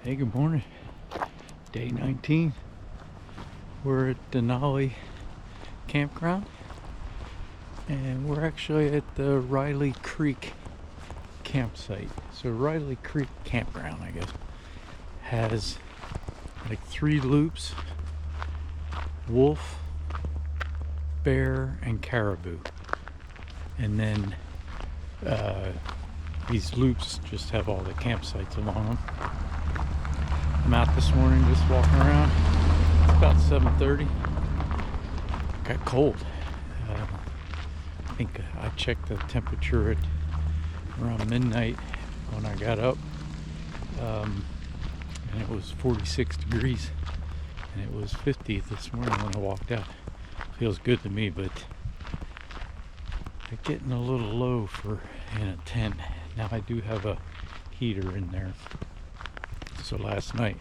Hey, good morning. Day 19. We're at Denali Campground, and we're actually at the Riley Creek campsite. So Riley Creek Campground, I guess, has like 3 loops: wolf, bear, and caribou. And then these loops just have all the campsites along them. I'm out this morning just walking around. It's about 7:30. Got cold. I think I checked the temperature at around midnight when I got up, and it was 46 degrees, and it was 50 this morning when I walked out. Feels good to me, but it's getting a little low for in a tent. Now I do have a heater in there. So last night,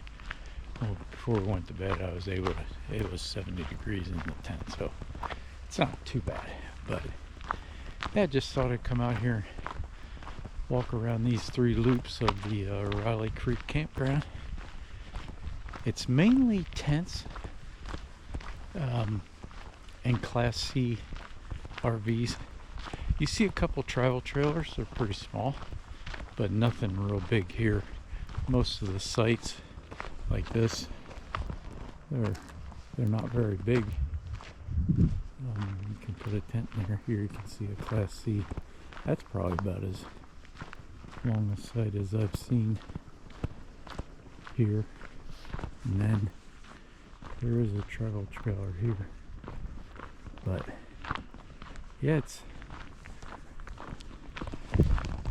before we went to bed, I was able to, it was 70 degrees in the tent, so it's not too bad. But yeah, just thought I'd come out here and walk around these 3 loops of the Riley Creek Campground. It's mainly tents and Class C RVs. You see a couple travel trailers, they're pretty small, but nothing real big here. Most of the sites like this, they're not very big. You can put a tent in there. Here you can see a Class C. That's probably about as long a site as I've seen here. And then there is a travel trailer here. But yeah, it's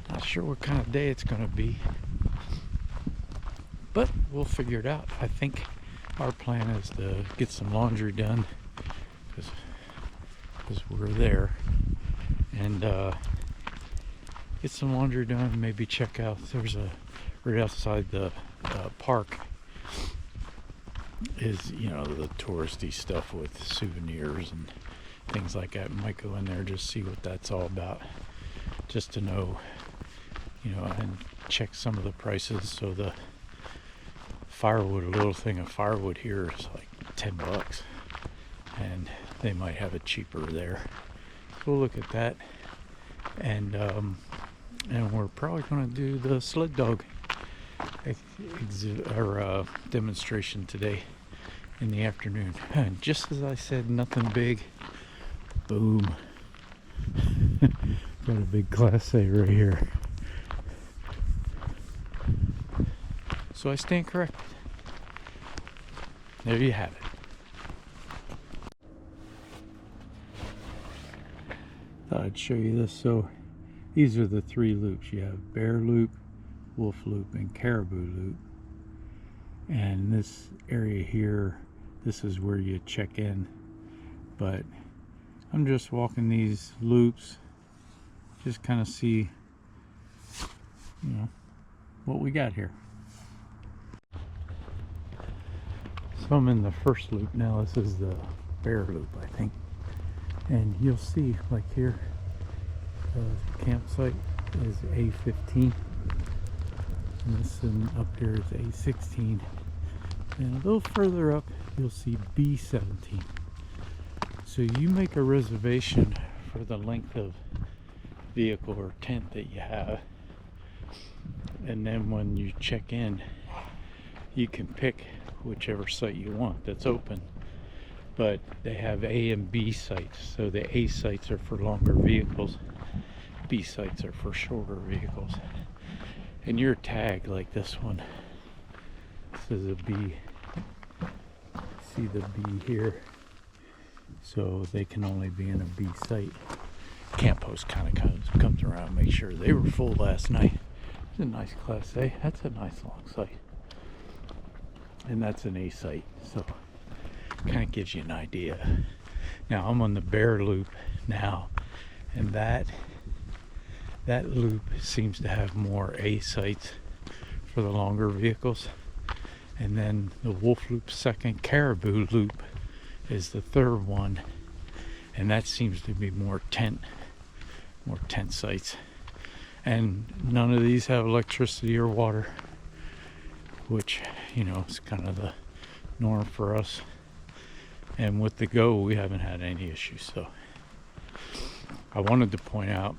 not sure what kind of day it's going to be, but we'll figure it out. I think our plan is to get some laundry done because we're there, and get some laundry done. Maybe check out. There's a right outside the park is the touristy stuff with souvenirs and things like that. Might go in there, just see what that's all about, just to know, and check some of the prices. So the firewood, a little thing of firewood here is like $10, and they might have it cheaper there. So we'll look at that, and we're probably going to do the sled dog demonstration today in the afternoon. And just as I said, nothing big. Boom. Got a big Class A right here. So I stand corrected. There you have it. Thought I'd show you this. So these are the 3 loops. You have bear loop, wolf loop, and caribou loop. And this area here, this is where you check in. But I'm just walking these loops, just kind of see, what we got here. So I'm in the first loop now. This is the bear loop, I think. And you'll see, like here, the campsite is A15. And this one up here is A16. And a little further up, you'll see B17. So you make a reservation for the length of vehicle or tent that you have. And then when you check in, you can pick whichever site you want that's open. But they have A and B sites. So the A sites are for longer vehicles, B sites are for shorter vehicles. And your tag, like this one, says a B. See the B here? So they can only be in a B site. Camp host kind of comes around and makes sure. They were full last night. It's a nice Class A. That's a nice long site. And that's an A site. So kind of gives you an idea. Now I'm on the bear loop now, and that loop seems to have more A sites for the longer vehicles. And then the wolf loop second, caribou loop is the third one, and that seems to be more tent sites. And none of these have electricity or water, which, you know, is kind of the norm for us. And with the Go, we haven't had any issues. So I wanted to point out,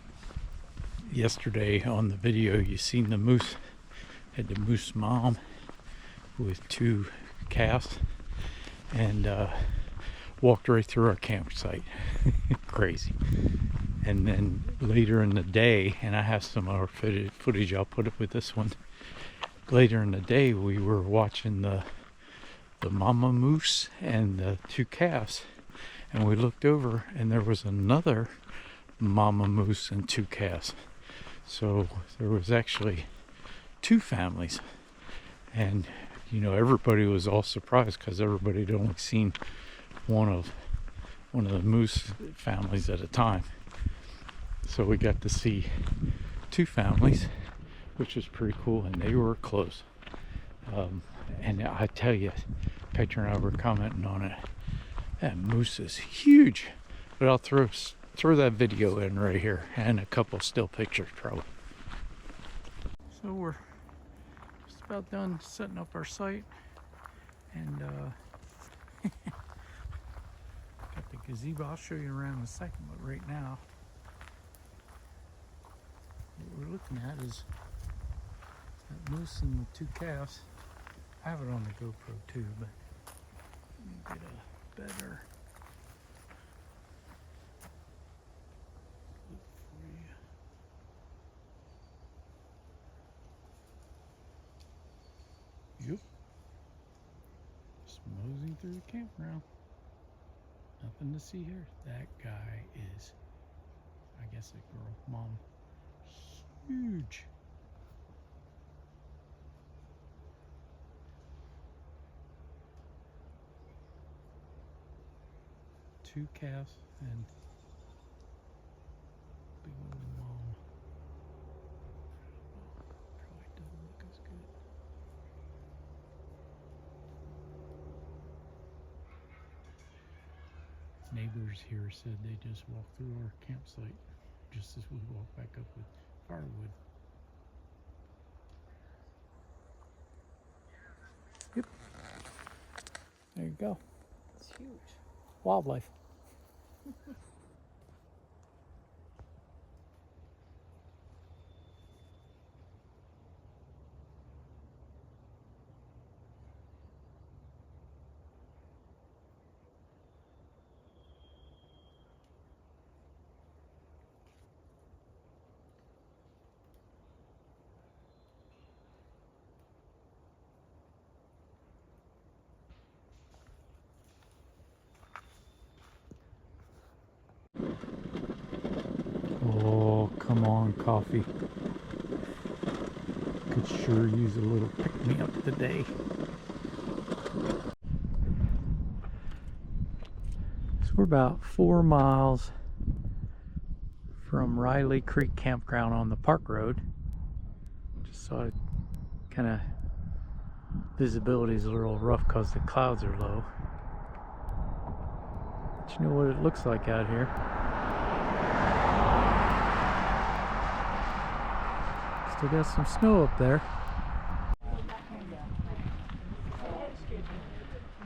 yesterday on the video, you seen the moose, had the moose mom with 2 calves, and walked right through our campsite. Crazy. And then later in the day, and I have some other footage I'll put up with this one. Later in the day, we were watching the mama moose and the 2 calves, and we looked over and there was another mama moose and 2 calves. So there was actually 2 families, and you know, everybody was all surprised because everybody had only seen one of the moose families at a time. So we got to see 2 families, which was pretty cool, and they were close. And I tell you, Petra and I were commenting on it. That moose is huge. But I'll throw that video in right here, and a couple still pictures probably. So we're just about done setting up our site, and got the gazebo. I'll show you around in a second, but right now what we're looking at is that moose and the 2 calves. I have it on the GoPro too, but let me get a better look for you. Yep. Just moseying through the campground. Nothing to see here. That guy is, I guess, a girl mom. Huge. Two calves and big old mom. Probably doesn't look as good. Neighbors here said they just walked through our campsite just as we walked back up with firewood. Yep. There you go. It's huge. Wildlife. Oh, come on, coffee. Could sure use a little pick-me-up today. So we're about 4 miles from Riley Creek Campground on the Park Road. Just so kind of visibility is a little rough because the clouds are low. But you know what it looks like out here. Still got some snow up there.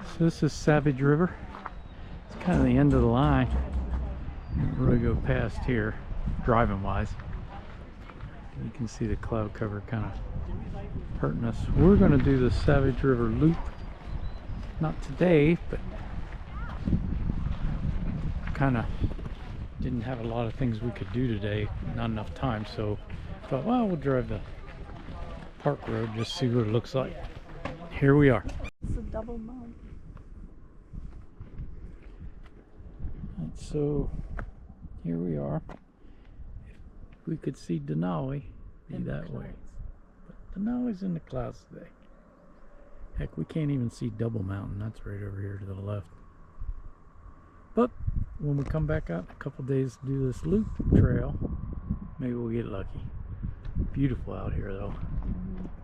So this is Savage River. It's kind of the end of the line. We're going to go past here, driving wise. You can see the cloud cover kind of hurting us. We're going to do the Savage River Loop. Not today, but kind of didn't have a lot of things we could do today. Not enough time, so I thought, well, we'll drive the Park Road, just see what it looks like. Here we are. It's a double mount. And so here we are. If we could see Denali, be that way. But Denali's in the clouds today. Heck, we can't even see Double Mountain. That's right over here to the left. But when we come back out in a couple days to do this loop trail, maybe we'll get lucky. Beautiful out here though.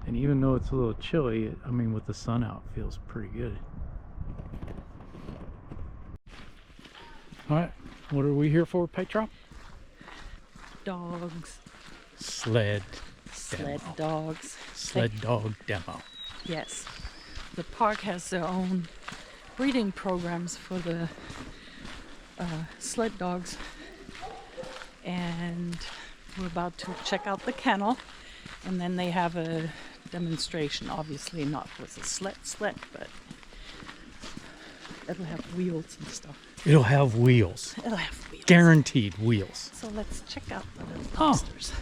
And even though it's a little chilly, I mean, with the sun out, it feels pretty good. All right, what are we here for, Petra? Dogs. Sled Sled demo. dogs. Sled dog demo. Yes. The park has their own breeding programs for the sled dogs. And we're about to check out the kennel. And then they have a demonstration, obviously not with a sled, but it'll have wheels and stuff. It'll have wheels. It'll have wheels. Guaranteed wheels. So let's check out the little Oh. monsters.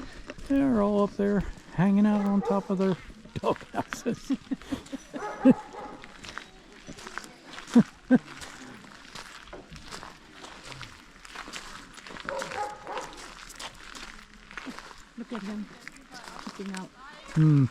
They're all up there hanging out on top of their dog houses. Look at him looking out. Hmm.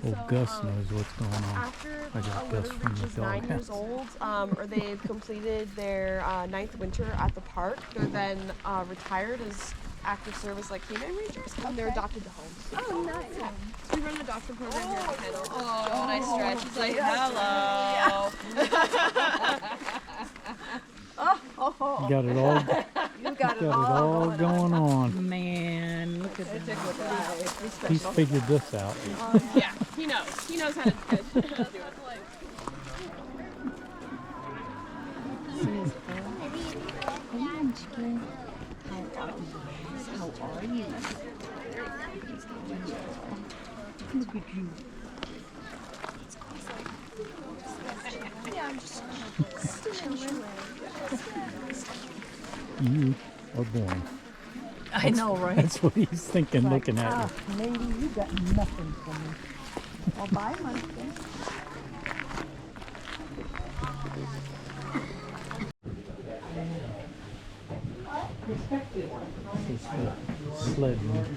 Oh, Gus knows what's going on. After I got a Gus litter from the reaches 9 years doghouse. old, or they've completed their 9th winter at the park, they're then retired as active service like canine rangers, and they're adopted to homes. Oh, nice. Yeah. So we run the adoption program here at the kennel. Oh, when I stretch, he's like, hello. You got it all. You got it Got it all going on. Man, look at that. He's figured this out. Yeah, he knows. He knows how to do it. How are you? Look at you. You are born. I know, right? That's what he's thinking, looking at you. Lady, you got nothing for me. I'll buy my thing. This is the sled one.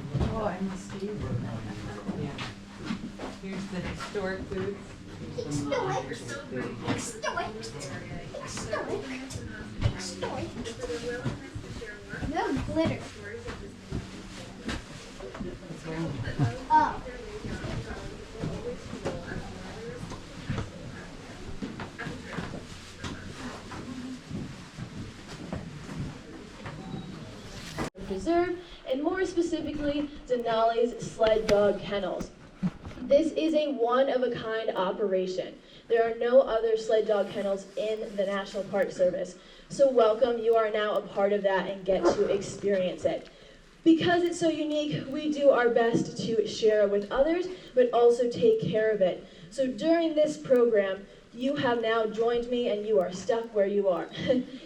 Here's the historic booth. No glitter. Oh. Preserve, and more specifically, Denali's sled dog kennels. This is a one-of-a-kind operation. There are no other sled dog kennels in the National Park Service. So welcome, you are now a part of that and get to experience it. Because it's so unique, we do our best to share it with others, but also take care of it. So during this program, you have now joined me and you are stuck where you are.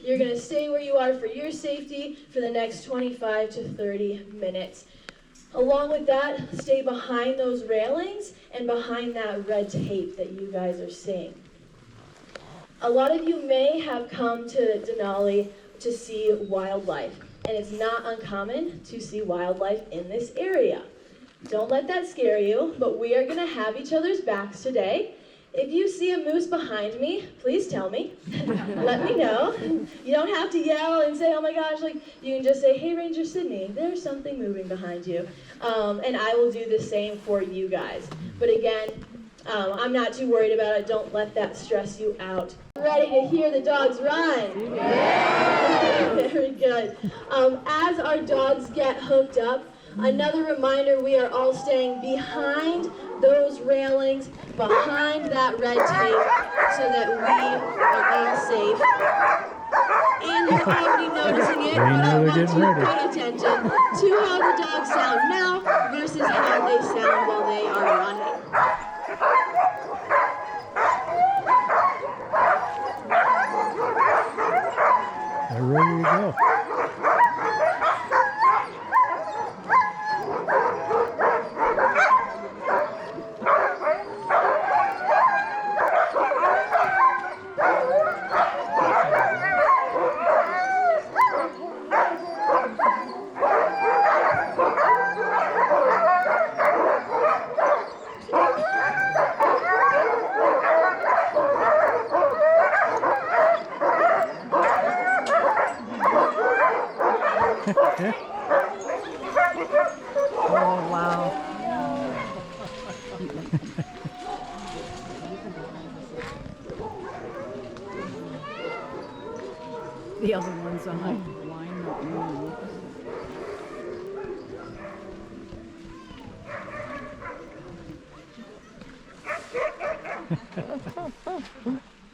You're gonna stay where you are for your safety for the next 25 to 30 minutes. Along with that, stay behind those railings and behind that red tape that you guys are seeing. A lot of you may have come to Denali to see wildlife, and it's not uncommon to see wildlife in this area. Don't let that scare you, but we are gonna have each other's backs today. If you see a moose behind me, please tell me. Let me know. You don't have to yell and say, oh my gosh, like you can just say, hey Ranger Sydney, there's something moving behind you. And I will do the same for you guys. But again, I'm not too worried about it. Don't let that stress you out. Ready to hear the dogs run? Yeah. Very good. As our dogs get hooked up, another reminder, we are all staying behind those railings, behind that red tape, so that we are all safe. And you're already noticing it, but I want you to pay attention to how the dogs sound now versus how they sound while they are running. They're ready to go. Oh, wow. the other ones are like blind not moving.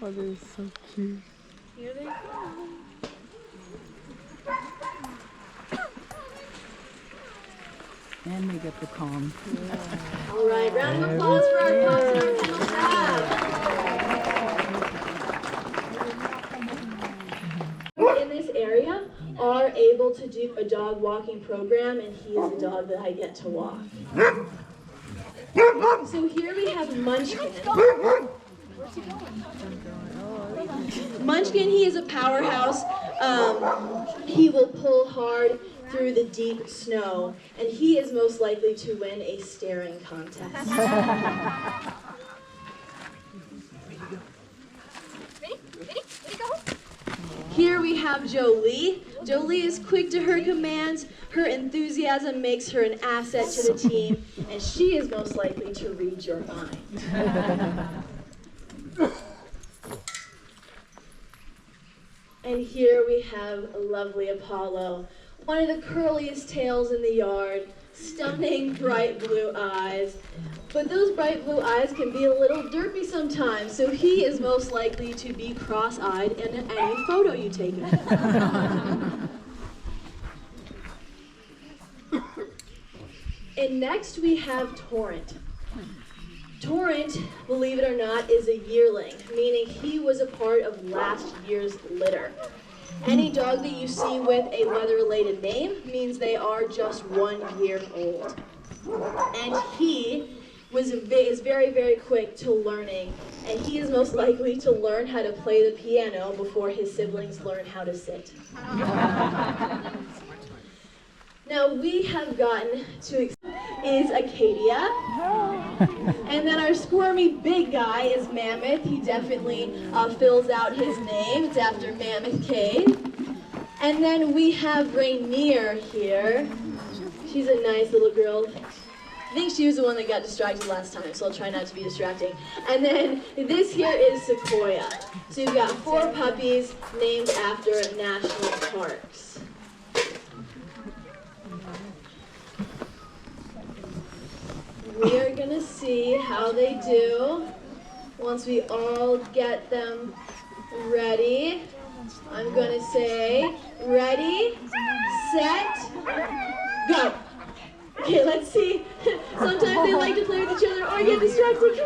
Oh, that is so cute. Here they come. And they get the calm. All right, round of applause for our pups and our kennel staff. In this area are able to do a dog walking program, and he is the dog that I get to walk. So here we have Munchkin. Munchkin, he is a powerhouse. He will pull hard through the deep snow, and he is most likely to win a staring contest. Here we have Jolie. Jolie is quick to her commands. Her enthusiasm makes her an asset to the team, and she is most likely to read your mind. And here we have lovely Apollo, one of the curliest tails in the yard, stunning bright blue eyes. But those bright blue eyes can be a little derpy sometimes, so he is most likely to be cross-eyed in any photo you take of him. And next we have Torrent. Torrent, believe it or not, is a yearling, meaning he was a part of last year's litter. Any dog that you see with a weather-related name means they are just 1 year old. And he is very, very quick to learning, and he is most likely to learn how to play the piano before his siblings learn how to sit. Now we have gotten to is Acadia. And then our squirmy big guy is Mammoth. He definitely fills out his name. It's after Mammoth Cave. And then we have Rainier here. She's a nice little girl. I think she was the one that got distracted last time, so I'll try not to be distracting. And then this here is Sequoia. So you've got 4 puppies named after national parks. We are going to see how they do once we all get them ready. I'm going to say, ready, set, go. Okay, let's see. Sometimes they like to play with each other or get distracted.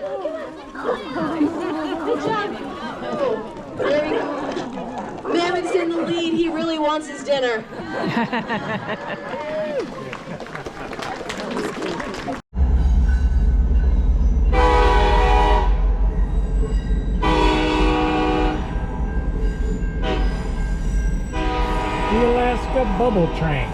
Come on, come on. Good job. Oh, there we go. Mammoth's in the lead. He really wants his dinner. The Alaska Bubble Train.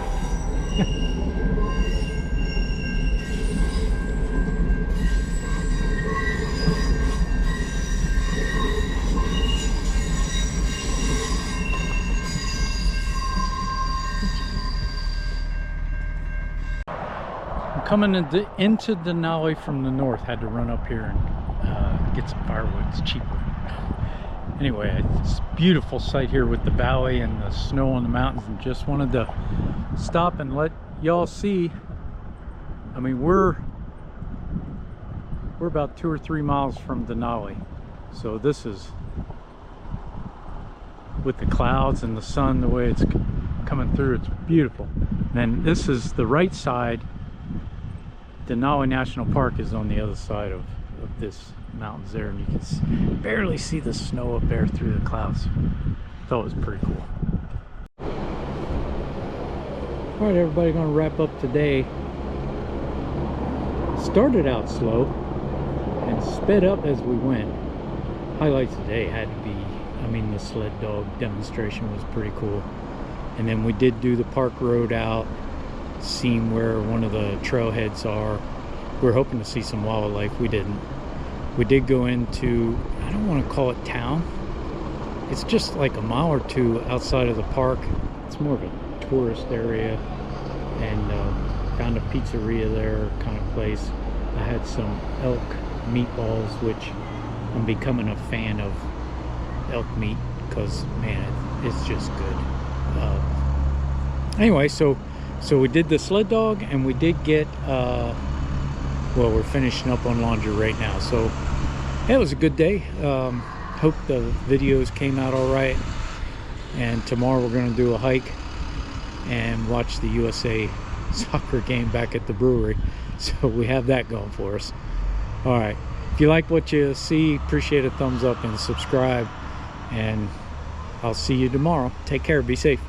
I'm coming into Denali from the north. Had to run up here and get some firewood. It's cheaper. Anyway, it's a beautiful sight here with the valley and the snow on the mountains, and just wanted to stop and let y'all see. I mean, we're about 2 or 3 miles from Denali, so this is, with the clouds and the sun, the way it's coming through, it's beautiful. And then this is the right side. Denali National Park is on the other side of this mountains there, and you can barely see the snow up there through the clouds. Thought it was pretty cool. All right, everybody, gonna wrap up today. Started out slow and sped up as we went. Highlights today had to be, I mean, the sled dog demonstration was pretty cool. And then we did do the park road out, seeing where one of the trailheads are. We're hoping to see some wildlife. We didn't. We did go into, I don't want to call it town. It's just like a mile or 2 outside of the park. It's more of a tourist area, and found a pizzeria there kind of place. I had some elk meatballs, which I'm becoming a fan of elk meat because, man, it's just good. Anyway, so we did the sled dog, and we did get well, we're finishing up on laundry right now. So it was a good day. Hope the videos came out all right, and tomorrow we're going to do a hike and watch the USA soccer game back at the brewery. So we have that going for us. All right, if you like what you see, appreciate a thumbs up and subscribe, and I'll see you tomorrow. Take care, be safe.